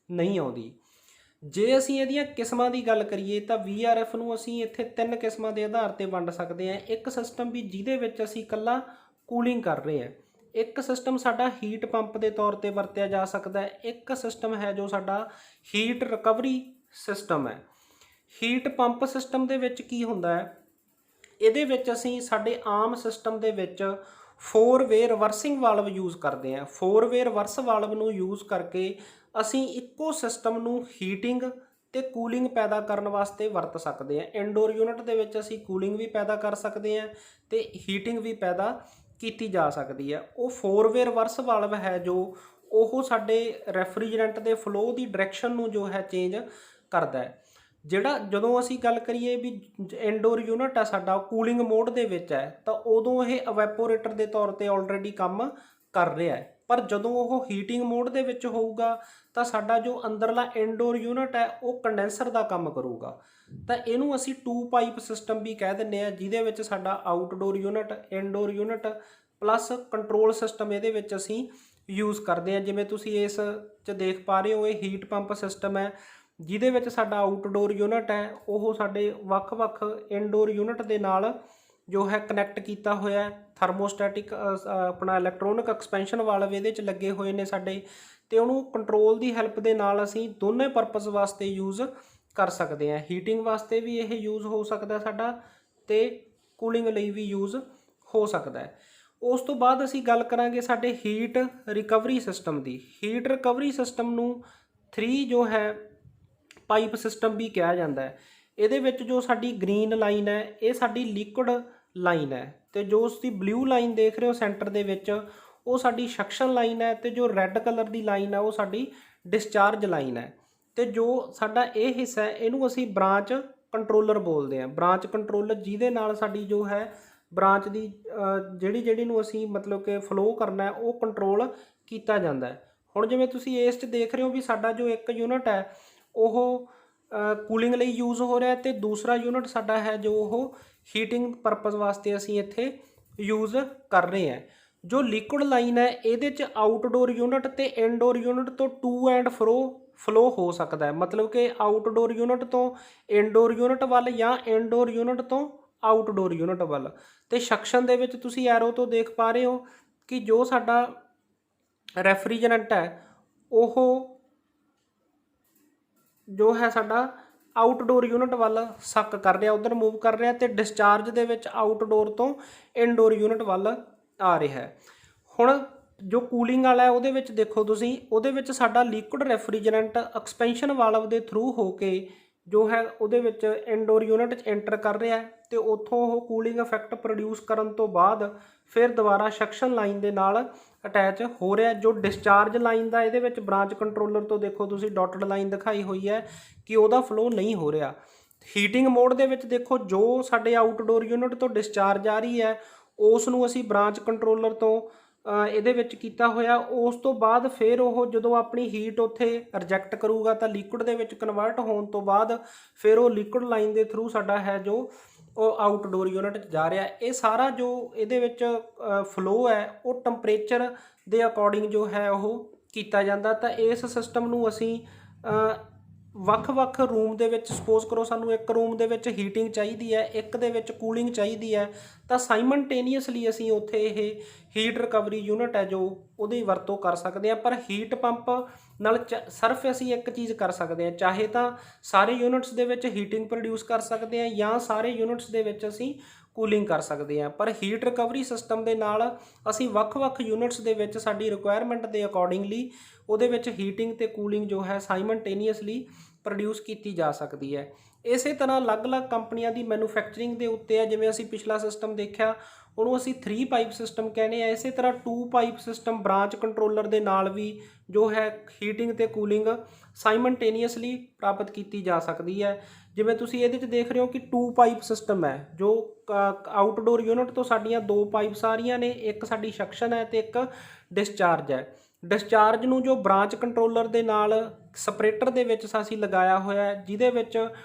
नहीं आउंदी। ਜੇ ਅਸੀਂ ਇਹਦੀਆਂ ਕਿਸਮਾਂ ਦੀ ਗੱਲ ਕਰੀਏ ਤਾਂ VRF ਨੂੰ ਅਸੀਂ ਇੱਥੇ 3 ਕਿਸਮਾਂ ਦੇ ਆਧਾਰ ਤੇ ਵੰਡ ਸਕਦੇ ਹਾਂ। ਇੱਕ ਸਿਸਟਮ ਵੀ ਜਿਹਦੇ ਵਿੱਚ ਅਸੀਂ ਇਕੱਲਾ ਕੂਲਿੰਗ ਕਰ ਰਹੇ ਹਾਂ, ਇੱਕ ਸਿਸਟਮ ਸਾਡਾ ਹੀਟ ਪੰਪ ਦੇ ਤੌਰ ਤੇ ਵਰਤਿਆ ਜਾ ਸਕਦਾ ਹੈ, ਇੱਕ ਸਿਸਟਮ ਹੈ ਜੋ ਸਾਡਾ ਹੀਟ ਰਿਕਵਰੀ ਸਿਸਟਮ ਹੈ। ਹੀਟ ਪੰਪ ਸਿਸਟਮ ਦੇ ਵਿੱਚ ਕੀ ਹੁੰਦਾ ਹੈ, ਇਹਦੇ ਵਿੱਚ ਅਸੀਂ ਸਾਡੇ ਆਮ ਸਿਸਟਮ ਦੇ ਵਿੱਚ 4-ਵੇ ਰਿਵਰਸਿੰਗ ਵਾਲਵ ਯੂਜ਼ ਕਰਦੇ ਹਾਂ। 4-ਵੇ ਰਿਵਰਸ ਵਾਲਵ ਨੂੰ ਯੂਜ਼ ਕਰਕੇ ਅਸੀਂ ਇੱਕੋ ਸਿਸਟਮ ਨੂੰ ਹੀਟਿੰਗ ਤੇ ਕੂਲਿੰਗ ਪੈਦਾ ਕਰਨ ਵਾਸਤੇ ਵਰਤ ਸਕਦੇ ਹਾਂ। ਇਨਡੋਰ ਯੂਨਿਟ ਦੇ ਵਿੱਚ ਅਸੀਂ ਕੂਲਿੰਗ ਵੀ ਪੈਦਾ ਕਰ ਸਕਦੇ ਹਾਂ ਤੇ ਹੀਟਿੰਗ ਵੀ ਪੈਦਾ ਕੀਤੀ ਜਾ ਸਕਦੀ ਹੈ। ਉਹ 4-ਵੇ ਰਿਵਰਸ ਵਾਲਵ ਹੈ ਜੋ ਉਹ ਸਾਡੇ ਰੈਫਰੀਜਰੈਂਟ ਦੇ ਫਲੋ ਦੀ ਡਾਇਰੈਕਸ਼ਨ ਨੂੰ ਜੋ ਹੈ ਚੇਂਜ ਕਰਦਾ ਹੈ। ਜਿਹੜਾ ਜਦੋਂ ਅਸੀਂ ਗੱਲ ਕਰੀਏ ਵੀ ਇਨਡੋਰ ਯੂਨਿਟ ਹੈ ਸਾਡਾ ਕੂਲਿੰਗ ਮੋਡ ਦੇ ਵਿੱਚ ਹੈ ਤਾਂ ਉਦੋਂ ਇਹ ਇਵੈਪੋਰੇਟਰ ਦੇ ਤੌਰ ਤੇ ਆਲਰੇਡੀ ਕੰਮ ਕਰ ਰਿਹਾ ਹੈ, ਪਰ ਜਦੋਂ ਉਹ ਹੀਟਿੰਗ ਮੋਡ ਦੇ ਵਿੱਚ ਹੋਊਗਾ ਤਾਂ ਸਾਡਾ ਜੋ ਅੰਦਰਲਾ ਇਨਡੋਰ ਯੂਨਿਟ ਹੈ ਉਹ ਕੰਡੈਂਸਰ ਦਾ ਕੰਮ ਕਰੂਗਾ। ਤਾਂ ਇਹਨੂੰ ਅਸੀਂ 2 ਪਾਈਪ ਸਿਸਟਮ ਵੀ ਕਹਿ ਦਿੰਦੇ ਹਾਂ, ਜਿਹਦੇ ਵਿੱਚ ਸਾਡਾ outdoor unit, indoor unit plus control system ਇਹਦੇ ਵਿੱਚ ਅਸੀਂ ਯੂਜ਼ ਕਰਦੇ ਹਾਂ। ਜਿਵੇਂ ਤੁਸੀਂ ਇਸ 'ਚ ਦੇਖ ਪਾ ਰਹੇ ਹੋ, ਇਹ ਹੀਟ ਪੰਪ ਸਿਸਟਮ ਹੈ ਜਿਹਦੇ ਵਿੱਚ ਸਾਡਾ ਆਊਟਡੋਰ ਯੂਨਿਟ ਹੈ ਉਹ ਸਾਡੇ ਵੱਖ-ਵੱਖ ਇਨਡੋਰ ਯੂਨਿਟ ਦੇ ਨਾਲ ਜੋ ਹੈ ਕਨੈਕਟ ਕੀਤਾ ਹੋਇਆ ਹੈ। ਥਰਮੋਸਟੈਟਿਕ ਆਪਣਾ ਇਲੈਕਟ੍ਰੋਨਿਕ ਐਕਸਪੈਂਸ਼ਨ ਵਾਲਵ ਇਹਦੇ 'ਚ ਲੱਗੇ ਹੋਏ ਨੇ ਸਾਡੇ, ਤੇ ਉਹਨੂੰ ਕੰਟਰੋਲ ਦੀ ਹੈਲਪ ਦੇ ਨਾਲ ਅਸੀਂ ਦੋਨੇ ਪਰਪਸ ਵਾਸਤੇ ਯੂਜ਼ ਕਰ ਸਕਦੇ ਹਾਂ। ਹੀਟਿੰਗ ਵਾਸਤੇ ਵੀ ਇਹ ਯੂਜ਼ ਹੋ ਸਕਦਾ ਸਾਡਾ ਤੇ ਕੂਲਿੰਗ ਲਈ ਵੀ ਯੂਜ਼ ਹੋ ਸਕਦਾ ਹੈ। ਉਸ ਤੋਂ ਬਾਅਦ ਅਸੀਂ ਗੱਲ ਕਰਾਂਗੇ ਸਾਡੇ ਹੀਟ ਰਿਕਵਰੀ ਸਿਸਟਮ ਦੀ। ਹੀਟ ਰਿਕਵਰੀ ਸਿਸਟਮ ਨੂੰ 3 ਜੋ ਹੈ ਪਾਈਪ ਸਿਸਟਮ ਵੀ ਕਿਹਾ ਜਾਂਦਾ ਹੈ। ਇਹਦੇ ਵਿੱਚ ਜੋ ਸਾਡੀ ਗ੍ਰੀਨ ਲਾਈਨ ਹੈ ਇਹ ਸਾਡੀ ਲਿਕੁਇਡ ਲਾਈਨ ਹੈ, ਤੇ ਜੋ ਉਸਦੀ ਬਲੂ ਲਾਈਨ ਦੇਖ ਰਹੇ ਹੋ ਸੈਂਟਰ ਦੇ ਵਿੱਚ ਉਹ ਸਾਡੀ ਸਕਸ਼ਨ ਲਾਈਨ ਹੈ, ਤੇ ਜੋ ਰੈੱਡ ਕਲਰ ਦੀ ਲਾਈਨ ਹੈ ਉਹ ਸਾਡੀ ਡਿਸਚਾਰਜ ਲਾਈਨ ਹੈ। ਤੇ ਜੋ ਸਾਡਾ ਇਹ ਹਿੱਸਾ ਹੈ ਇਹਨੂੰ ਅਸੀਂ ਬ੍ਰਾਂਚ ਕੰਟਰੋਲਰ ਬੋਲਦੇ ਹਾਂ। ਬ੍ਰਾਂਚ ਕੰਟਰੋਲਰ ਜਿਹਦੇ ਨਾਲ ਸਾਡੀ ਜੋ ਹੈ ਬ੍ਰਾਂਚ ਦੀ ਜਿਹੜੀ ਨੂੰ ਅਸੀਂ ਮਤਲਬ ਕਿ ਫਲੋ ਕਰਨਾ ਹੈ ਉਹ ਕੰਟਰੋਲ ਕੀਤਾ ਜਾਂਦਾ ਹੈ। ਹੁਣ ਜਿਵੇਂ ਤੁਸੀਂ ਇਸ 'ਚ ਦੇਖ ਰਹੇ ਹੋ ਵੀ ਸਾਡਾ ਜੋ ਇੱਕ ਯੂਨਿਟ ਹੈ ਉਹ ਕੂਲਿੰਗ ਲਈ ਯੂਜ਼ ਹੋ ਰਿਹਾ ਤੇ ਦੂਸਰਾ ਯੂਨਿਟ ਸਾਡਾ ਹੈ ਜੋ ਉਹ ਹੀਟਿੰਗ ਪਰਪਸ ਵਾਸਤੇ ਅਸੀਂ ਇੱਥੇ ਯੂਜ਼ ਕਰ ਰਹੇ ਹਾਂ। ਜੋ ਲਿਕੁਇਡ ਲਾਈਨ ਹੈ ਇਹਦੇ 'ਚ ਆਊਟਡੋਰ ਯੂਨਿਟ ਤੇ ਇਨਡੋਰ ਯੂਨਿਟ ਤੋਂ ਟੂ ਐਂਡ ਫਲੋ ਹੋ ਸਕਦਾ ਹੈ, ਮਤਲਬ ਕਿ ਆਊਟਡੋਰ ਯੂਨਿਟ ਤੋਂ ਇਨਡੋਰ ਯੂਨਿਟ ਵੱਲ ਜਾਂ ਇਨਡੋਰ ਯੂਨਿਟ ਤੋਂ ਆਊਟਡੋਰ ਯੂਨਿਟ ਵੱਲ। ਤੇ ਸਕਸ਼ਨ ਦੇ ਵਿੱਚ ਤੁਸੀਂ ਐਰੋ ਤੋਂ ਦੇਖ ਪਾ ਰਹੇ ਹੋ ਕਿ ਜੋ ਸਾਡਾ ਰੈਫਰੀਜਰੈਂਟ ਹੈ ਉਹ ਜੋ ਹੈ ਸਾਡਾ ਆਊਟਡੋਰ ਯੂਨਿਟ ਵੱਲ ਸੱਕ ਕਰ ਰਿਹਾ, ਉੱਧਰ ਮੂਵ ਕਰ ਰਿਹਾ, ਤੇ ਡਿਸਚਾਰਜ ਦੇ ਵਿੱਚ ਆਊਟਡੋਰ ਤੋਂ ਇਨਡੋਰ ਯੂਨਿਟ ਵੱਲ ਆ ਰਿਹਾ ਹੈ। ਹੁਣ ਜੋ ਕੂਲਿੰਗ ਵਾਲਾ ਹੈ ਉਹਦੇ ਵਿੱਚ ਦੇਖੋ ਤੁਸੀਂ, ਉਹਦੇ ਵਿੱਚ ਸਾਡਾ ਲਿਕੁਇਡ ਰੈਫਰੀਜਰੈਂਟ ਐਕਸਪੈਂਸ਼ਨ ਵਾਲਵ ਦੇ ਥਰੂ ਹੋ ਕੇ ਜੋ ਹੈ ਉਹਦੇ ਵਿੱਚ ਇਨਡੋਰ ਯੂਨਿਟ 'ਚ ਐਂਟਰ ਕਰ ਰਿਹਾ ਹੈ, ਤੇ ਉੱਥੋਂ ਉਹ ਕੂਲਿੰਗ ਇਫੈਕਟ ਪ੍ਰੋਡਿਊਸ ਕਰਨ ਤੋਂ ਬਾਅਦ ਫਿਰ ਦੁਬਾਰਾ ਸਕਸ਼ਨ ਲਾਈਨ ਦੇ ਨਾਲ ਅਟੈਚ ਹੋ ਰਿਹਾ। ਜੋ ਡਿਸਚਾਰਜ ਲਾਈਨ ਦਾ ਇਹਦੇ ਵਿੱਚ ਬ੍ਰਾਂਚ ਕੰਟਰੋਲਰ ਤੋਂ ਦੇਖੋ ਤੁਸੀਂ ਡਾਟਡ ਲਾਈਨ ਦਿਖਾਈ ਹੋਈ ਹੈ ਕਿ ਉਹਦਾ ਫਲੋ ਨਹੀਂ ਹੋ ਰਿਹਾ। ਹੀਟਿੰਗ ਮੋਡ ਦੇ ਵਿੱਚ ਦੇਖੋ ਜੋ ਸਾਡੇ ਆਊਟਡੋਰ ਯੂਨਿਟ ਤੋਂ ਡਿਸਚਾਰਜ ਆ ਰਹੀ ਹੈ ਉਸ ਨੂੰ ਅਸੀਂ ਬ੍ਰਾਂਚ ਕੰਟਰੋਲਰ ਤੋਂ ਇਹਦੇ ਵਿੱਚ ਕੀਤਾ ਹੋਇਆ। ਉਸ ਤੋਂ ਬਾਅਦ ਫਿਰ ਉਹ ਜਦੋਂ ਆਪਣੀ ਹੀਟ ਉੱਥੇ ਰਿਜੈਕਟ ਕਰੂਗਾ ਤਾਂ ਲਿਕੁਇਡ ਦੇ ਵਿੱਚ ਕਨਵਰਟ ਹੋਣ ਤੋਂ ਬਾਅਦ ਫਿਰ ਉਹ ਲਿਕੁਇਡ ਲਾਈਨ ਦੇ ਥਰੂ ਸਾਡਾ ਹੈ ਜੋ ਉਹ ਆਊਟਡੋਰ ਯੂਨਿਟ 'ਚ ਜਾ ਰਿਹਾ। ਇਹ ਸਾਰਾ ਜੋ ਇਹਦੇ ਵਿੱਚ ਫਲੋ ਹੈ ਉਹ ਟੈਂਪਰੇਚਰ ਦੇ ਅਕੋਰਡਿੰਗ ਜੋ ਹੈ ਉਹ ਕੀਤਾ ਜਾਂਦਾ। ਤਾਂ ਇਸ ਸਿਸਟਮ ਨੂੰ ਅਸੀਂ ਵੱਖ-ਵੱਖ ਰੂਮ ਦੇ ਵਿੱਚ, ਸਪੋਜ਼ ਕਰੋ ਸਾਨੂੰ ਇੱਕ ਰੂਮ ਦੇ ਵਿੱਚ ਹੀਟਿੰਗ ਚਾਹੀਦੀ ਹੈ, ਇੱਕ ਦੇ ਵਿੱਚ ਕੂਲਿੰਗ ਚਾਹੀਦੀ ਹੈ, ਤਾਂ ਸਾਈਮਲਟੇਨੀਅਸਲੀ ਅਸੀਂ ਉੱਥੇ ਇਹ ਹੀਟ ਰਿਕਵਰੀ ਯੂਨਿਟ ਹੈ ਜੋ ਉਹਦੀ ਵਰਤੋਂ ਕਰ ਸਕਦੇ ਹਾਂ। ਪਰ ਹੀਟ ਪੰਪ ਨਾਲ ਸਿਰਫ ਅਸੀਂ ਇੱਕ ਚੀਜ਼ ਕਰ ਸਕਦੇ ਹਾਂ, ਚਾਹੇ ਤਾਂ ਸਾਰੇ ਯੂਨਿਟਸ ਦੇ ਵਿੱਚ ਹੀਟਿੰਗ ਪ੍ਰੋਡਿਊਸ ਕਰ ਸਕਦੇ ਹਾਂ ਜਾਂ ਸਾਰੇ ਯੂਨਿਟਸ ਦੇ ਵਿੱਚ ਅਸੀਂ ਕੂਲਿੰਗ ਕਰ ਸਕਦੇ ਹਾਂ। ਪਰ ਹੀਟ ਰਿਕਵਰੀ ਸਿਸਟਮ ਦੇ ਨਾਲ ਅਸੀਂ ਵੱਖ-ਵੱਖ ਯੂਨਿਟਸ ਦੇ ਵਿੱਚ ਸਾਡੀ ਰਿਕੁਆਇਰਮੈਂਟ ਦੇ ਅਕੋਰਡਿੰਗਲੀ ਉਹਦੇ ਵਿੱਚ ਹੀਟਿੰਗ ਤੇ ਕੂਲਿੰਗ ਜੋ ਹੈ ਸਾਈਮਲਟੇਨੀਅਸਲੀ ਪ੍ਰੋਡਿਊਸ ਕੀਤੀ ਜਾ ਸਕਦੀ ਹੈ। ਇਸੇ ਤਰ੍ਹਾਂ ਅਲੱਗ-ਅਲੱਗ ਕੰਪਨੀਆਂ ਦੀ ਮੈਨੂਫੈਕਚਰਿੰਗ ਦੇ ਉੱਤੇ ਹੈ। ਜਿਵੇਂ ਅਸੀਂ ਪਿਛਲਾ ਸਿਸਟਮ ਦੇਖਿਆ ਉਹਨੂੰ ਅਸੀਂ 3 ਪਾਈਪ ਸਿਸਟਮ ਕਹਿੰਦੇ ਹਾਂ। ਇਸੇ ਤਰ੍ਹਾਂ 2 ਪਾਈਪ ਸਿਸਟਮ ਬ੍ਰਾਂਚ ਕੰਟਰੋਲਰ ਦੇ ਨਾਲ ਵੀ ਜੋ ਹੈ ਹੀਟਿੰਗ ਤੇ ਕੂਲਿੰਗ ਸਾਈਮਲਟੇਨੀਅਸਲੀ ਪ੍ਰਾਪਤ ਕੀਤੀ ਜਾ ਸਕਦੀ ਹੈ। ਜਿਵੇਂ ਤੁਸੀਂ ਇਹਦੇ 'ਚ ਦੇਖ ਰਹੇ ਹੋ ਕਿ 2 ਪਾਈਪ ਸਿਸਟਮ ਹੈ, ਜੋ ਆਊਟਡੋਰ ਯੂਨਿਟ ਤੋਂ ਸਾਡੀਆਂ 2 ਪਾਈਪਸ ਆ ਰਹੀਆਂ ਨੇ, ਇੱਕ ਸਾਡੀ ਸਕਸ਼ਨ ਹੈ ਤੇ ਇੱਕ ਡਿਸਚਾਰਜ ਹੈ। ਡਿਸਚਾਰਜ ਨੂੰ ਜੋ ਬ੍ਰਾਂਚ ਕੰਟਰੋਲਰ ਦੇ ਨਾਲ ਸਪਰੇਟਰ ਦੇ ਵਿੱਚ ਅਸੀਂ ਲਗਾਇਆ ਹੋਇਆ, ਜਿਹਦੇ ਵਿੱਚ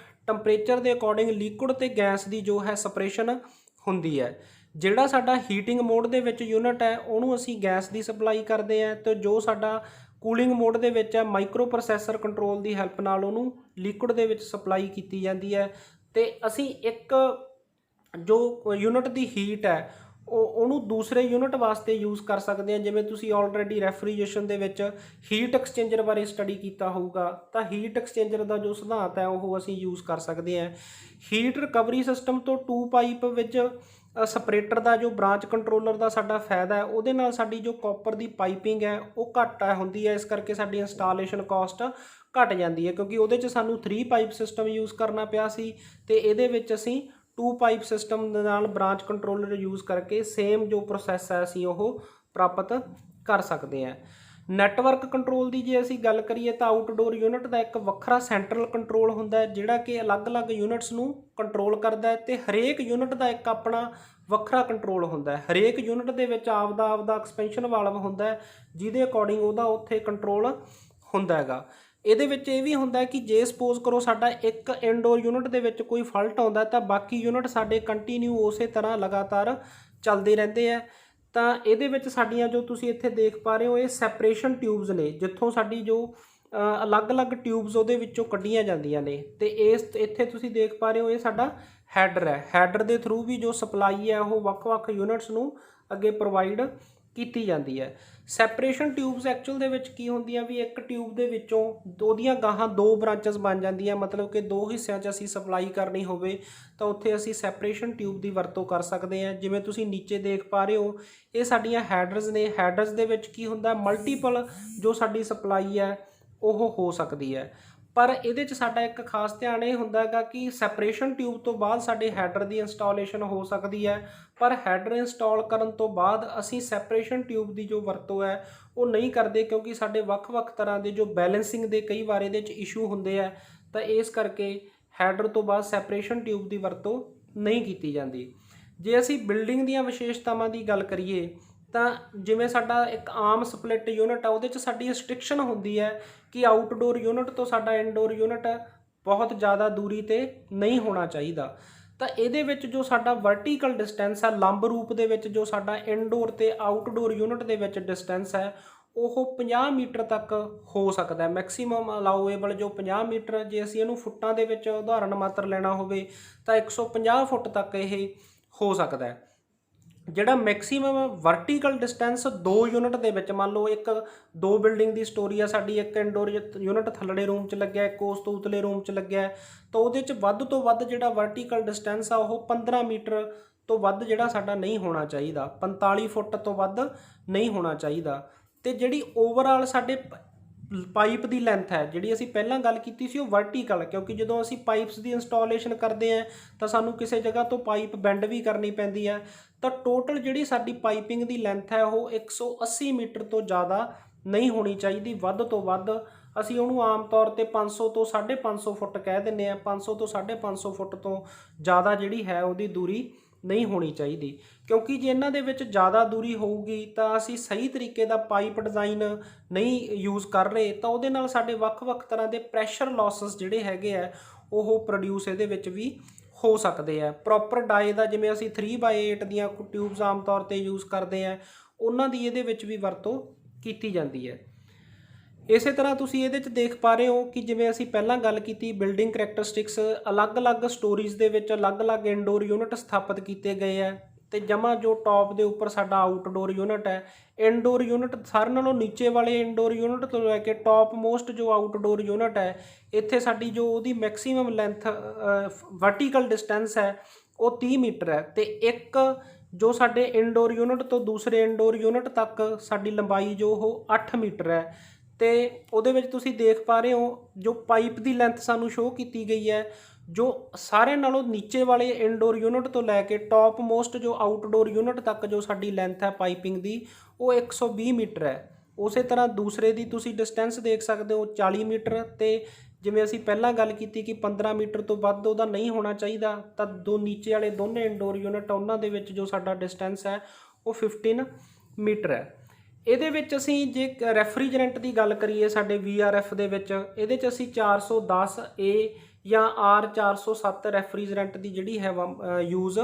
ਟੈਂਪਰੇਚਰ ਦੇ ਅਕੋਰਡਿੰਗ ਲਿਕੁਇਡ ਤੇ ਗੈਸ ਦੀ ਜੋ ਹੈ ਸਪਰੇਸ਼ਨ ਹੁੰਦੀ ਹੈ। ਜਿਹੜਾ ਸਾਡਾ ਹੀਟਿੰਗ ਮੋਡ ਦੇ ਵਿੱਚ ਯੂਨਿਟ ਹੈ ਉਹਨੂੰ ਅਸੀਂ ਗੈਸ ਦੀ ਸਪਲਾਈ ਕਰਦੇ ਹਾਂ, ਤੇ ਜੋ ਸਾਡਾ ਕੂਲਿੰਗ ਮੋਡ ਦੇ ਵਿੱਚ ਹੈ, ਮਾਈਕਰੋ ਪ੍ਰੋਸੈਸਰ ਕੰਟਰੋਲ ਦੀ ਹੈਲਪ ਨਾਲ ਉਹਨੂੰ ਲਿਕੁਇਡ ਦੇ ਵਿੱਚ ਸਪਲਾਈ ਕੀਤੀ ਜਾਂਦੀ ਹੈ। ਤੇ ਅਸੀਂ ਇੱਕ ਜੋ ਯੂਨਿਟ ਦੀ ਹੀਟ ਹੈ ਉਹਨੂੰ ਦੂਸਰੇ ਯੂਨਿਟ ਵਾਸਤੇ ਯੂਜ਼ ਕਰ ਸਕਦੇ ਹਾਂ। ਜਿਵੇਂ ਤੁਸੀਂ ਆਲਰੇਡੀ ਰੈਫਰੀਜਰੇਸ਼ਨ ਦੇ ਵਿੱਚ ਹੀਟ ਐਕਸਚੇਂਜਰ ਬਾਰੇ ਸਟੱਡੀ ਕੀਤਾ ਹੋਊਗਾ, ਤਾਂ ਹੀਟ ਐਕਸਚੇਂਜਰ ਦਾ ਜੋ ਸਿਧਾਂਤ ਹੈ ਉਹ ਅਸੀਂ ਯੂਜ਼ ਕਰ ਸਕਦੇ ਹਾਂ। ਹੀਟ ਰਿਕਵਰੀ ਸਿਸਟਮ ਤੋਂ 2 ਪਾਈਪ ਵਿੱਚ ਸਪਰੇਟਰ ਦਾ ਜੋ ਬ੍ਰਾਂਚ ਕੰਟਰੋਲਰ ਦਾ ਸਾਡਾ ਫਾਇਦਾ ਹੈ, ਉਹਦੇ ਨਾਲ ਸਾਡੀ ਜੋ ਕਾਪਰ ਦੀ ਪਾਈਪਿੰਗ ਹੈ ਉਹ ਘੱਟ ਹੁੰਦੀ ਹੈ, ਇਸ ਕਰਕੇ ਸਾਡੀ ਇੰਸਟਾਲੇਸ਼ਨ ਕਾਸਟ ਘੱਟ ਜਾਂਦੀ ਹੈ, ਕਿਉਂਕਿ ਉਹਦੇ 'ਚ ਸਾਨੂੰ 3 ਪਾਈਪ ਸਿਸਟਮ ਯੂਜ਼ ਕਰਨਾ ਪਿਆ ਸੀ ਤੇ ਇਹਦੇ ਵਿੱਚ ਅਸੀਂ 2 ਪਾਈਪ ਸਿਸਟਮ ਦੇ ਨਾਲ ਬ੍ਰਾਂਚ ਕੰਟਰੋਲਰ ਯੂਜ਼ ਕਰਕੇ ਸੇਮ ਜੋ ਪ੍ਰੋਸੈਸ ਹੈ ਅਸੀਂ ਉਹ ਪ੍ਰਾਪਤ ਕਰ ਸਕਦੇ ਹਾਂ। ਨੈਟਵਰਕ ਕੰਟਰੋਲ ਦੀ ਜੇ ਅਸੀਂ ਗੱਲ ਕਰੀਏ ਤਾਂ ਆਊਟਡੋਰ ਯੂਨਿਟ ਦਾ ਇੱਕ ਵੱਖਰਾ ਸੈਂਟਰਲ ਕੰਟਰੋਲ ਹੁੰਦਾ ਹੈ ਜਿਹੜਾ ਕਿ ਅਲੱਗ-ਅਲੱਗ ਯੂਨਿਟਸ ਨੂੰ ਕੰਟਰੋਲ ਕਰਦਾ ਹੈ, ਤੇ ਹਰੇਕ ਯੂਨਿਟ ਦਾ ਇੱਕ ਆਪਣਾ ਵੱਖਰਾ ਕੰਟਰੋਲ ਹੁੰਦਾ ਹੈ। ਹਰੇਕ ਯੂਨਿਟ ਦੇ ਵਿੱਚ ਆਪਦਾ ਐਕਸਪੈਂਸ਼ਨ ਵਾਲਵ ਹੁੰਦਾ ਹੈ ਜਿਹਦੇ ਅਕੋਰਡਿੰਗ ਉਹਦਾ ਉੱਥੇ ਕੰਟਰੋਲ ਹੁੰਦਾ ਹੈਗਾ। ਇਹਦੇ ਵਿੱਚ ਇਹ ਵੀ ਹੁੰਦਾ ਕਿ ਜੇ ਸਪੋਜ਼ ਕਰੋ ਸਾਡਾ ਇੱਕ ਇਨਡੋਰ ਯੂਨਿਟ ਦੇ ਵਿੱਚ ਕੋਈ ਫਾਲਟ ਆਉਂਦਾ ਤਾਂ ਬਾਕੀ ਯੂਨਿਟ ਸਾਡੇ ਕੰਟੀਨਿਊ ਉਸੇ ਤਰ੍ਹਾਂ ਲਗਾਤਾਰ ਚੱਲਦੇ ਰਹਿੰਦੇ ਆ। ਤਾਂ ਇਹਦੇ ਵਿੱਚ ਸਾਡੀਆਂ ਜੋ ਤੁਸੀਂ ਇੱਥੇ ਦੇਖ ਪਾ ਰਹੇ ਹੋ ਇਹ ਸੈਪਰੇਸ਼ਨ ਟਿਊਬਸ ਨੇ, ਜਿੱਥੋਂ ਸਾਡੀ ਜੋ ਅਲੱਗ-ਅਲੱਗ ਟਿਊਬਸ ਉਹਦੇ ਵਿੱਚੋਂ ਕੱਢੀਆਂ ਜਾਂਦੀਆਂ ਨੇ। ਤੇ ਇੱਥੇ ਤੁਸੀਂ ਦੇਖ ਪਾ ਰਹੇ ਹੋ ਇਹ ਸਾਡਾ ਹੈਡਰ ਹੈ। ਹੈਡਰ ਦੇ ਥਰੂ ਵੀ ਜੋ ਸਪਲਾਈ ਹੈ ਉਹ ਵੱਖ-ਵੱਖ ਯੂਨਿਟਸ ਨੂੰ ਅੱਗੇ ਪ੍ਰੋਵਾਈਡ ਕੀਤੀ ਜਾਂਦੀ ਹੈ। ਸੈਪਰੇਸ਼ਨ ਟਿਊਬਸ ਐਕਚੁਅਲ ਦੇ ਵਿੱਚ ਕੀ ਹੁੰਦੀਆਂ ਵੀ ਇੱਕ ਟਿਊਬ ਦੇ ਵਿੱਚੋਂ ਉਹਦੀਆਂ ਗਾਹਾਂ 2 ਬ੍ਰਾਂਚਸ ਬਣ ਜਾਂਦੀਆਂ, ਮਤਲਬ ਕਿ 2 ਹਿੱਸਿਆਂ 'ਚ ਅਸੀਂ ਸਪਲਾਈ ਕਰਨੀ ਹੋਵੇ ਤਾਂ ਉੱਥੇ ਅਸੀਂ ਸੈਪਰੇਸ਼ਨ ਟਿਊਬ ਦੀ ਵਰਤੋਂ ਕਰ ਸਕਦੇ ਹਾਂ। ਜਿਵੇਂ ਤੁਸੀਂ ਨੀਚੇ ਦੇਖ ਪਾ ਰਹੇ ਹੋ ਇਹ ਸਾਡੀਆਂ ਹੈਡਰਸ ਨੇ। ਹੈਡਰਸ ਦੇ ਵਿੱਚ ਕੀ ਹੁੰਦਾ ਮਲਟੀਪਲ ਜੋ ਸਾਡੀ ਸਪਲਾਈ ਹੈ ਉਹ ਹੋ ਸਕਦੀ ਹੈ, ਪਰ ਇਹਦੇ 'ਚ ਸਾਡਾ ਇੱਕ ਖਾਸ ਧਿਆਨ ਇਹ ਹੁੰਦਾ ਹੈਗਾ ਕਿ ਸੈਪਰੇਸ਼ਨ ਟਿਊਬ ਤੋਂ ਬਾਅਦ ਸਾਡੇ ਹੈਡਰ ਦੀ ਇੰਸਟਾਲੇਸ਼ਨ ਹੋ ਸਕਦੀ ਹੈ, ਪਰ ਹੈਡਰ ਇੰਸਟਾਲ ਕਰਨ ਤੋਂ ਬਾਅਦ ਅਸੀਂ ਸੈਪਰੇਸ਼ਨ ਟਿਊਬ ਦੀ ਜੋ ਵਰਤੋਂ ਹੈ ਉਹ ਨਹੀਂ ਕਰਦੇ, ਕਿਉਂਕਿ ਸਾਡੇ ਵੱਖ-ਵੱਖ ਤਰ੍ਹਾਂ ਦੇ ਜੋ ਬੈਲੈਂਸਿੰਗ ਦੇ ਕਈ ਵਾਰ ਇਹਦੇ 'ਚ ਇਸ਼ੂ ਹੁੰਦੇ ਆ, ਤਾਂ ਇਸ ਕਰਕੇ ਹੈਡਰ ਤੋਂ ਬਾਅਦ ਸੈਪਰੇਸ਼ਨ ਟਿਊਬ ਦੀ ਵਰਤੋਂ ਨਹੀਂ ਕੀਤੀ ਜਾਂਦੀ। ਜੇ ਅਸੀਂ ਬਿਲਡਿੰਗ ਦੀਆਂ ਵਿਸ਼ੇਸ਼ਤਾਵਾਂ ਦੀ ਗੱਲ ਕਰੀਏ ਤਾਂ ਜਿਵੇਂ ਸਾਡਾ ਇੱਕ ਆਮ ਸਪਲਿਟ ਯੂਨਿਟ ਆ ਉਹਦੇ 'ਚ ਸਾਡੀ ਰਿਸਟ੍ਰਿਕਸ਼ਨ ਹੁੰਦੀ ਹੈ ਕਿ ਆਊਟਡੋਰ ਯੂਨਿਟ ਤੋਂ ਸਾਡਾ ਇਨਡੋਰ ਯੂਨਿਟ ਬਹੁਤ ਜ਼ਿਆਦਾ ਦੂਰੀ 'ਤੇ ਨਹੀਂ ਹੋਣਾ ਚਾਹੀਦਾ। ਤਾਂ ਇਹਦੇ ਵਿੱਚ ਜੋ ਸਾਡਾ ਵਰਟੀਕਲ ਡਿਸਟੈਂਸ ਹੈ ਲੰਬ ਰੂਪ ਦੇ ਵਿੱਚ ਜੋ ਸਾਡਾ ਇਨਡੋਰ ਤੇ ਆਊਟਡੋਰ ਯੂਨਿਟ ਦੇ ਵਿੱਚ ਡਿਸਟੈਂਸ ਹੈ ਉਹ 50 ਮੀਟਰ ਤੱਕ ਹੋ ਸਕਦਾ ਹੈ। ਮੈਕਸੀਮਮ ਅਲਾਉਏਬਲ ਜੋ 50 ਮੀਟਰ, ਜੇ ਅਸੀਂ ਇਹਨੂੰ ਫੁੱਟਾਂ ਦੇ ਵਿੱਚ ਉਦਾਹਰਨ ਮਾਤਰ ਲੈਣਾ ਹੋਵੇ ਤਾਂ 150 ਫੁੱਟ ਤੱਕ ਇਹ ਹੋ ਸਕਦਾ ਹੈ। ਜਿਹੜਾ ਮੈਕਸੀਮਮ ਵਰਟੀਕਲ ਡਿਸਟੈਂਸ 2 ਯੂਨਿਟ ਦੇ ਵਿੱਚ, ਮੰਨ ਲਓ 2 ਬਿਲਡਿੰਗ ਦੀ ਸਟੋਰੀ ਆ ਸਾਡੀ, ਇੱਕ ਇਨਡੋਰ ਯੂਨਿਟ ਥੱਲੜੇ ਰੂਮ 'ਚ ਲੱਗਿਆ, ਇੱਕ ਉਸ ਤੋਂ ਉਤਲੇ ਰੂਮ 'ਚ ਲੱਗਿਆ, ਤਾਂ ਉਹਦੇ 'ਚ ਵੱਧ ਤੋਂ ਵੱਧ ਜਿਹੜਾ ਵਰਟੀਕਲ ਡਿਸਟੈਂਸ ਆ ਉਹ 15 ਮੀਟਰ ਤੋਂ ਵੱਧ ਜਿਹੜਾ ਸਾਡਾ ਨਹੀਂ ਹੋਣਾ ਚਾਹੀਦਾ, 45 ਫੁੱਟ ਤੋਂ ਵੱਧ ਨਹੀਂ ਹੋਣਾ ਚਾਹੀਦਾ। ਤੇ ਜਿਹੜੀ ਓਵਰਆਲ ਸਾਡੇ ਪਾਈਪ ਦੀ ਲੈਂਥ ਹੈ ਜਿਹੜੀ ਅਸੀਂ ਪਹਿਲਾਂ ਗੱਲ ਕੀਤੀ ਸੀ ਉਹ ਵਰਟੀਕਲ, ਕਿਉਂਕਿ ਜਦੋਂ ਅਸੀਂ ਪਾਈਪਸ ਦੀ ਇੰਸਟਾਲੇਸ਼ਨ ਕਰਦੇ ਹਾਂ ਤਾਂ ਸਾਨੂੰ ਕਿਸੇ ਜਗ੍ਹਾ ਤੋਂ ਪਾਈਪ ਬੈਂਡ ਵੀ ਕਰਨੀ ਪੈਂਦੀ ਹੈ, ਤਾਂ ਟੋਟਲ ਜਿਹੜੀ ਸਾਡੀ ਪਾਈਪਿੰਗ ਦੀ ਲੈਂਥ ਹੈ ਉਹ 180 ਮੀਟਰ ਤੋਂ ਜ਼ਿਆਦਾ ਨਹੀਂ ਹੋਣੀ ਚਾਹੀਦੀ। ਵੱਧ ਤੋਂ ਵੱਧ ਅਸੀਂ ਉਹਨੂੰ ਆਮ ਤੌਰ 'ਤੇ 500 ਤੋਂ 550 ਫੁੱਟ ਕਹਿ ਦਿੰਦੇ ਹਾਂ। 500 ਤੋਂ 550 ਫੁੱਟ ਤੋਂ ਜ਼ਿਆਦਾ ਜਿਹੜੀ ਹੈ ਉਹਦੀ ਦੂਰੀ ਨਹੀਂ ਹੋਣੀ ਚਾਹੀਦੀ, ਕਿਉਂਕਿ ਜੇ ਇਹਨਾਂ ਦੇ ਵਿੱਚ ਜ਼ਿਆਦਾ ਦੂਰੀ ਹੋਊਗੀ ਤਾਂ ਅਸੀਂ ਸਹੀ ਤਰੀਕੇ ਦਾ ਪਾਈਪ ਡਿਜ਼ਾਈਨ ਨਹੀਂ ਯੂਜ਼ ਕਰ ਰਹੇ, ਤਾਂ ਉਹਦੇ ਨਾਲ ਸਾਡੇ ਵੱਖ-ਵੱਖ ਤਰ੍ਹਾਂ ਦੇ ਪ੍ਰੈਸ਼ਰ ਲਾਸਸ ਜਿਹੜੇ ਹੈਗੇ ਆ ਉਹ ਪ੍ਰੋਡਿਊਸ ਇਹਦੇ ਵਿੱਚ ਵੀ ਹੋ ਸਕਦੇ ਆ। ਪ੍ਰੋਪਰ ਡਾਈ ਦਾ ਜਿਵੇਂ ਅਸੀਂ 3/8 ਦੀਆਂ ਟਿਊਬਸ ਆਮ ਤੌਰ 'ਤੇ ਯੂਜ਼ ਕਰਦੇ ਆ, ਉਹਨਾਂ ਦੀ ਇਹਦੇ ਵਿੱਚ ਵੀ ਵਰਤੋਂ ਕੀਤੀ ਜਾਂਦੀ ਹੈ। ਇਸੇ ਤਰ੍ਹਾਂ ਤੁਸੀਂ ਇਹਦੇ 'ਚ ਦੇਖ ਪਾ ਰਹੇ ਹੋ ਕਿ ਜਿਵੇਂ ਅਸੀਂ ਪਹਿਲਾਂ ਗੱਲ ਕੀਤੀ ਬਿਲਡਿੰਗ ਕਰੈਕਟਰਿਸਟਿਕਸ, ਅਲੱਗ-ਅਲੱਗ ਸਟੋਰੀਜ਼ ਦੇ ਵਿੱਚ ਅਲੱਗ-ਅਲੱਗ ਇਨਡੋਰ ਯੂਨਿਟ ਸਥਾਪਿਤ ਕੀਤੇ ਗਏ ਆ, ਤੇ ਜਮਾ ਜੋ ਟੌਪ ਦੇ ਉੱਪਰ ਸਾਡਾ ਆਊਟਡੋਰ ਯੂਨਿਟ ਹੈ। ਇਨਡੋਰ ਯੂਨਿਟ ਸਾਰਿਆਂ ਨਾਲੋਂ ਨੀਚੇ ਵਾਲੇ ਇਨਡੋਰ ਯੂਨਿਟ ਤੋਂ ਲੈ ਕੇ ਟੌਪ ਮੋਸਟ ਜੋ ਆਊਟਡੋਰ ਯੂਨਿਟ ਹੈ, ਇੱਥੇ ਸਾਡੀ ਜੋ ਉਹਦੀ ਮੈਕਸੀਮਮ ਲੈਂਥ ਵਰਟੀਕਲ ਡਿਸਟੈਂਸ ਹੈ ਉਹ 30 ਮੀਟਰ ਹੈ, ਤੇ ਇੱਕ ਜੋ ਸਾਡੇ ਇਨਡੋਰ ਯੂਨਿਟ ਤੋਂ ਦੂਸਰੇ ਇਨਡੋਰ ਯੂਨਿਟ ਤੱਕ ਸਾਡੀ ਲੰਬਾਈ ਜੋ ਉਹ 8 ਮੀਟਰ ਹੈ। ਤੇ ਉਹਦੇ ਵਿੱਚ ਤੁਸੀਂ ਦੇਖ ਪਾ ਰਹੇ ਹੋ ਜੋ ਪਾਈਪ ਦੀ ਲੈਂਥ ਸਾਨੂੰ ਸ਼ੋਅ ਕੀਤੀ ਗਈ ਹੈ, ਜੋ ਸਾਰਿਆਂ ਨਾਲੋਂ ਨੀਚੇ ਵਾਲੇ ਇਨਡੋਰ ਯੂਨਿਟ ਤੋਂ ਲੈ ਕੇ ਟੌਪ ਮੋਸਟ ਜੋ ਆਊਟਡੋਰ ਯੂਨਿਟ ਤੱਕ ਜੋ ਸਾਡੀ ਲੈਂਥ ਹੈ ਪਾਈਪਿੰਗ ਦੀ ਉਹ 120 ਮੀਟਰ ਹੈ। ਉਸੇ ਤਰ੍ਹਾਂ ਦੂਸਰੇ ਦੀ ਤੁਸੀਂ ਡਿਸਟੈਂਸ ਦੇਖ ਸਕਦੇ ਹੋ 40 ਮੀਟਰ, ਤੇ ਜਿਵੇਂ ਅਸੀਂ ਪਹਿਲਾਂ ਗੱਲ ਕੀਤੀ ਕਿ 15 ਮੀਟਰ ਤੋਂ ਵੱਧ ਉਹਦਾ ਨਹੀਂ ਹੋਣਾ ਚਾਹੀਦਾ, ਤਾਂ ਨੀਚੇ ਵਾਲੇ ਦੋਨੇ ਇਨਡੋਰ ਯੂਨਿਟ ਉਹਨਾਂ ਦੇ ਵਿੱਚ ਜੋ ਸਾਡਾ ਡਿਸਟੈਂਸ ਹੈ ਉਹ 15 ਮੀਟਰ ਹੈ। ਇਹਦੇ ਵਿੱਚ ਅਸੀਂ ਜੇ ਰੈਫਰੀਜਰੈਂਟ ਦੀ ਗੱਲ ਕਰੀਏ ਸਾਡੇ VRF ਦੇ ਵਿੱਚ, ਇਹਦੇ 'ਚ ਅਸੀਂ 410A ਜਾਂ R407 ਰੈਫਰੀਜਰੈਂਟ ਦੀ ਜਿਹੜੀ ਹੈ ਯੂਜ਼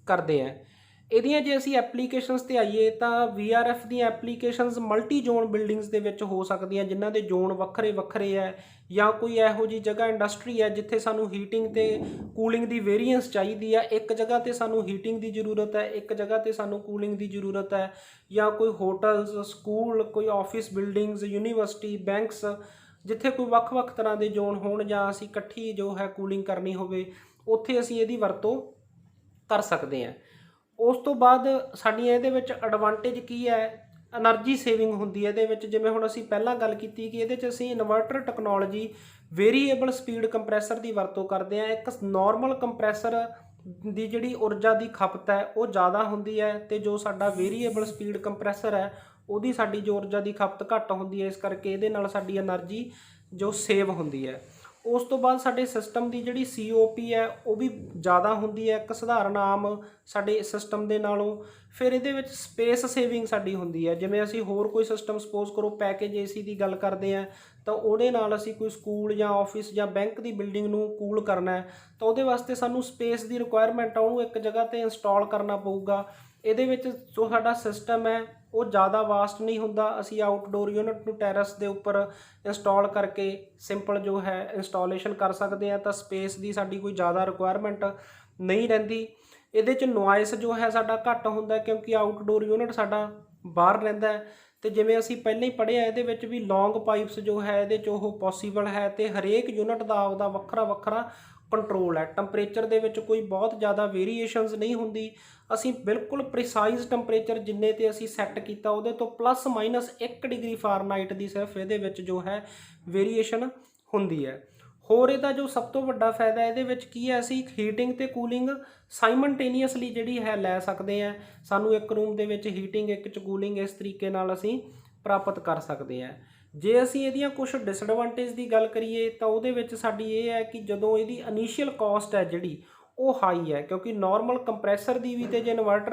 ਕਰਦੇ ਹਾਂ। ਇਹਦੀਆਂ ਜੇ ਅਸੀਂ ਐਪਲੀਕੇਸ਼ਨਸ ਤੇ ਆਈਏ ਤਾਂ VRF ਦੀਆਂ ਐਪਲੀਕੇਸ਼ਨਸ ਮਲਟੀ ਜ਼ੋਨ ਬਿਲਡਿੰਗਸ ਦੇ ਵਿੱਚ ਹੋ ਸਕਦੀਆਂ, ਜਿਨ੍ਹਾਂ ਦੇ ਜ਼ੋਨ ਵੱਖਰੇ ਵੱਖਰੇ ਹੈ, ਜਾਂ ਕੋਈ ਇਹੋ ਜਿਹੀ ਜਗ੍ਹਾ ਇੰਡਸਟਰੀ ਹੈ ਜਿੱਥੇ ਸਾਨੂੰ ਹੀਟਿੰਗ ਤੇ ਕੂਲਿੰਗ ਦੀ ਵੇਰੀਐਂਸ ਚਾਹੀਦੀ ਹੈ। ਇੱਕ ਜਗ੍ਹਾ ਤੇ ਸਾਨੂੰ ਹੀਟਿੰਗ ਦੀ ਜ਼ਰੂਰਤ ਹੈ, ਇੱਕ ਜਗ੍ਹਾ ਤੇ ਸਾਨੂੰ ਕੂਲਿੰਗ ਦੀ ਜ਼ਰੂਰਤ ਹੈ, ਜਾਂ ਕੋਈ ਹੋਟਲਸ, ਸਕੂਲ, ਕੋਈ ਆਫਿਸ ਬਿਲਡਿੰਗਸ, ਯੂਨੀਵਰਸਿਟੀ, ਬੈਂਕਸ, ਜਿੱਥੇ ਕੋਈ ਵੱਖ-ਵੱਖ ਤਰ੍ਹਾਂ ਦੇ ਜ਼ੋਨ ਹੋਣ ਜਾਂ ਅਸੀਂ ਇਕੱਠੀ ਜੋ ਹੈ ਕੂਲਿੰਗ ਕਰਨੀ ਹੋਵੇ, ਉੱਥੇ ਅਸੀਂ ਇਹਦੀ ਵਰਤੋਂ ਕਰ ਸਕਦੇ ਹਾਂ। ਉਸ ਤੋਂ ਬਾਅਦ ਸਾਡੀਆਂ ਇਹਦੇ ਵਿੱਚ ਐਡਵਾਂਟੇਜ ਕੀ ਹੈ? ਐਨਰਜੀ ਸੇਵਿੰਗ ਹੁੰਦੀ ਹੈ ਇਹਦੇ ਵਿੱਚ। ਜਿਵੇਂ ਹੁਣ ਅਸੀਂ ਪਹਿਲਾਂ ਗੱਲ ਕੀਤੀ ਕਿ ਇਹਦੇ 'ਚ ਅਸੀਂ inverter technology variable speed compressor ਦੀ ਵਰਤੋਂ ਕਰਦੇ ਹਾਂ। ਇੱਕ ਨਾਰਮਲ ਕੰਪਰੈਸਰ ਦੀ ਜਿਹੜੀ ਊਰਜਾ ਦੀ ਖਪਤ ਹੈ ਉਹ ਜ਼ਿਆਦਾ ਹੁੰਦੀ ਹੈ, ਅਤੇ ਜੋ ਸਾਡਾ ਵੇਰੀਏਬਲ ਸਪੀਡ ਕੰਪਰੈਸਰ ਹੈ ਉਹਦੀ ਸਾਡੀ ਜੋ ਊਰਜਾ ਦੀ ਖਪਤ ਘੱਟ ਹੁੰਦੀ ਹੈ। ਇਸ ਕਰਕੇ ਇਹਦੇ ਨਾਲ ਸਾਡੀ ਐਨਰਜੀ ਜੋ ਸੇਵ ਹੁੰਦੀ ਹੈ। ਉਸ ਤੋਂ ਬਾਅਦ ਸਾਡੇ ਸਿਸਟਮ ਦੀ ਜਿਹੜੀ COP ਹੈ ਉਹ ਵੀ ਜ਼ਿਆਦਾ ਹੁੰਦੀ ਹੈ ਇੱਕ ਸਧਾਰਨ ਆਮ ਸਾਡੇ ਸਿਸਟਮ ਦੇ ਨਾਲੋਂ। ਫਿਰ ਇਹਦੇ ਵਿੱਚ ਸਪੇਸ ਸੇਵਿੰਗ ਸਾਡੀ ਹੁੰਦੀ ਹੈ। ਜਿਵੇਂ ਅਸੀਂ ਹੋਰ ਕੋਈ ਸਿਸਟਮ ਸਪੋਜ਼ ਕਰੋ ਪੈਕੇਜ AC ਦੀ ਗੱਲ ਕਰਦੇ ਹਾਂ, ਤਾਂ ਉਹਦੇ ਨਾਲ ਅਸੀਂ ਕੋਈ ਸਕੂਲ ਜਾਂ ਆਫਿਸ ਜਾਂ ਬੈਂਕ ਦੀ ਬਿਲਡਿੰਗ ਨੂੰ ਕੂਲ ਕਰਨਾ ਹੈ, ਤਾਂ ਉਹਦੇ ਵਾਸਤੇ ਸਾਨੂੰ ਸਪੇਸ ਦੀ ਰਿਕੁਆਇਰਮੈਂਟ ਆ, ਉਹਨੂੰ ਇੱਕ ਜਗ੍ਹਾ 'ਤੇ ਇੰਸਟਾਲ ਕਰਨਾ ਪਊਗਾ। ਇਹਦੇ ਵਿੱਚ ਜੋ ਸਾਡਾ ਸਿਸਟਮ ਹੈ ਉਹ ਜ਼ਿਆਦਾ ਵਾਸਟ ਨਹੀਂ ਹੁੰਦਾ। ਅਸੀਂ ਆਊਟਡੋਰ ਯੂਨਿਟ ਨੂੰ ਟੈਰਸ ਦੇ ਉੱਪਰ ਇੰਸਟਾਲ ਕਰਕੇ ਸਿੰਪਲ ਜੋ ਹੈ ਇੰਸਟਾਲੇਸ਼ਨ ਕਰ ਸਕਦੇ ਹਾਂ, ਤਾਂ ਸਪੇਸ ਦੀ ਸਾਡੀ ਕੋਈ ਜ਼ਿਆਦਾ ਰਿਕੁਆਇਰਮੈਂਟ ਨਹੀਂ ਰਹਿੰਦੀ। ਇਹਦੇ 'ਚ ਨੋਇਸ ਜੋ ਹੈ ਸਾਡਾ ਘੱਟ ਹੁੰਦਾ, ਕਿਉਂਕਿ ਆਊਟਡੋਰ ਯੂਨਿਟ ਸਾਡਾ ਬਾਹਰ ਰਹਿੰਦਾ ਹੈ। ਅਤੇ ਜਿਵੇਂ ਅਸੀਂ ਪਹਿਲਾਂ ਹੀ ਪੜ੍ਹਿਆ ਇਹਦੇ ਵਿੱਚ ਵੀ ਲੌਂਗ ਪਾਈਪਸ ਜੋ ਹੈ ਇਹਦੇ 'ਚ ਉਹ ਪੋਸੀਬਲ ਹੈ, ਅਤੇ ਹਰੇਕ ਯੂਨਿਟ ਦਾ ਆਪਦਾ ਵੱਖਰਾ ਵੱਖਰਾ ਕੰਟਰੋਲ ਹੈ। ਟੈਂਪਰੇਚਰ ਦੇ ਵਿੱਚ ਕੋਈ ਬਹੁਤ ਜ਼ਿਆਦਾ ਵੇਰੀਏਸ਼ਨਸ ਨਹੀਂ ਹੁੰਦੀ। ਅਸੀਂ ਬਿਲਕੁਲ ਪ੍ਰੀਸਾਈਜ਼ ਟੈਂਪਰੇਚਰ ਜਿੰਨੇ 'ਤੇ ਅਸੀਂ ਸੈੱਟ ਕੀਤਾ ਉਹਦੇ ਤੋਂ +- 1 ਡਿਗਰੀ ਫਾਰਨਾਈਟ ਦੀ ਸਿਰਫ ਇਹਦੇ ਵਿੱਚ ਜੋ ਹੈ ਵੇਰੀਏਸ਼ਨ ਹੁੰਦੀ ਹੈ। ਹੋਰ ਇਹਦਾ ਜੋ ਸਭ ਤੋਂ ਵੱਡਾ ਫਾਇਦਾ ਇਹਦੇ ਵਿੱਚ ਕੀ ਹੈ, ਅਸੀਂ ਹੀਟਿੰਗ ਅਤੇ ਕੂਲਿੰਗ ਸਾਈਮਲਟੇਨੀਅਸਲੀ ਜਿਹੜੀ ਹੈ ਲੈ ਸਕਦੇ ਹਾਂ। ਸਾਨੂੰ ਇੱਕ ਰੂਮ ਦੇ ਵਿੱਚ ਹੀਟਿੰਗ, ਇੱਕ 'ਚ ਕੂਲਿੰਗ, ਇਸ ਤਰੀਕੇ ਨਾਲ ਅਸੀਂ ਪ੍ਰਾਪਤ ਕਰ ਸਕਦੇ ਹਾਂ। ਜੇ ਅਸੀਂ ਇਹਦੀਆਂ ਕੁਛ ਡਿਸਐਡਵਾਂਟੇਜ ਦੀ ਗੱਲ ਕਰੀਏ ਤਾਂ ਉਹਦੇ ਵਿੱਚ ਸਾਡੀ ਇਹ ਹੈ ਕਿ ਜਦੋਂ ਇਹਦੀ ਇਨੀਸ਼ੀਅਲ ਕਾਸਟ ਹੈ ਜਿਹੜੀ ਉਹ ਹਾਈ ਹੈ, ਕਿਉਂਕਿ ਨਾਰਮਲ ਕੰਪਰੈਸਰ ਦੀ ਵੀ ਅਤੇ ਜੇ ਇਨਵਰਟਰ